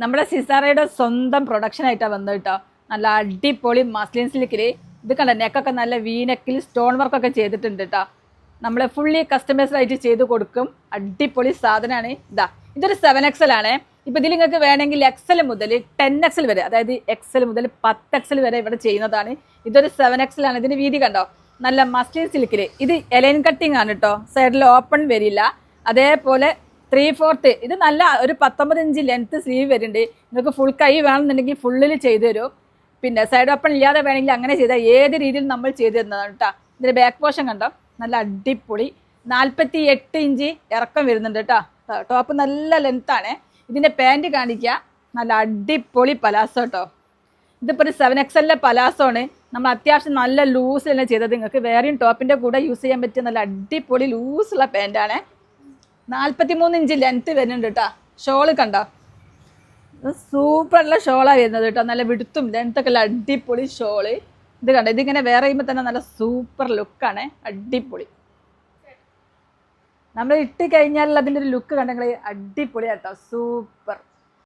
നമ്മുടെ സിസാറയുടെ സ്വന്തം പ്രൊഡക്ഷൻ ആയിട്ടാണ് വന്നത് കേട്ടോ. നല്ല അടിപൊളി മസ്ലിൻ സിൽക്കിൽ ഇത് കണ്ട നെക്കൊക്കെ നല്ല വീനെക്കിൽ സ്റ്റോൺ വർക്കൊക്കെ ചെയ്തിട്ടുണ്ട് കേട്ടോ. നമ്മൾ ഫുള്ളി കസ്റ്റമൈസ്ഡ് ആയിട്ട് ചെയ്ത് കൊടുക്കും. അടിപൊളി സാധനമാണ്. ഇതൊരു 7XL ആണ്. ഇപ്പം ഇതിൽ നിങ്ങൾക്ക് വേണമെങ്കിൽ XL മുതൽ 10XL വരെ, അതായത് XL മുതൽ 10XL വരെ ഇവിടെ ചെയ്യുന്നതാണ്. ഇതൊരു 7XL ആണ്. ഇതിന് വീതി കണ്ടോ, നല്ല മസ്ലിൻ സിൽക്കിൽ. ഇത് എലൈൻ കട്ടിങ് ആണ് കേട്ടോ, സൈഡിൽ ഓപ്പൺ വരില്ല. അതേപോലെ 3/4 ഇത് നല്ല ഒരു 19 ഇഞ്ച് ലെങ്ത്ത് സ്ലീവ് വരുന്നുണ്ട്. നിങ്ങൾക്ക് ഫുൾ കൈ വേണമെന്നുണ്ടെങ്കിൽ ഫുള്ളിൽ ചെയ്തു തരും. പിന്നെ സൈഡ് ഓപ്പൺ ഇല്ലാതെ വേണമെങ്കിൽ അങ്ങനെ ചെയ്താൽ ഏത് രീതിയിൽ നമ്മൾ ചെയ്തു തരുന്നതാണ് കേട്ടോ. ഇതിൻ്റെ ബാക്ക് പോർഷൻ കണ്ടോ, നല്ല അടിപൊളി 48 ഇഞ്ച് ഇറക്കം വരുന്നുണ്ട് കേട്ടോ. ടോപ്പ് നല്ല ലെങ്ത്താണ്. ഇതിൻ്റെ പാൻറ്റ് കാണിക്കുക, നല്ല അടിപൊളി പലാസോ കേട്ടോ. ഇതിപ്പോൾ ഒരു 7XL പലാസോ ആണ്. നമ്മൾ അത്യാവശ്യം നല്ല ലൂസ് തന്നെ ചെയ്തത്. നിങ്ങൾക്ക് വേറെയും ടോപ്പിൻ്റെ കൂടെ യൂസ് ചെയ്യാൻ പറ്റിയ നല്ല അടിപൊളി ലൂസുള്ള പാൻറ്റാണ്. 43 ഇഞ്ച് ലെങ്ത്ത് വരുന്നുണ്ട് കേട്ടോ. ഷോള് കണ്ടോ, സൂപ്പറുള്ള ഷോളാണ് വരുന്നത് കേട്ടോ. നല്ല വിടുത്തും ലെങ്ത്തൊക്കെ ഉള്ള അടിപൊളി ഷോള്. ഇത് കണ്ടോ, ഇതിങ്ങനെ വേറെ ചെയ്യുമ്പോൾ തന്നെ നല്ല സൂപ്പർ ലുക്കാണ്. അടിപൊളി. നമ്മൾ ഇട്ട് കഴിഞ്ഞാൽ അതിൻ്റെ ഒരു ലുക്ക് കണ്ടെങ്കിൽ അടിപൊളി കേട്ടോ, സൂപ്പർ.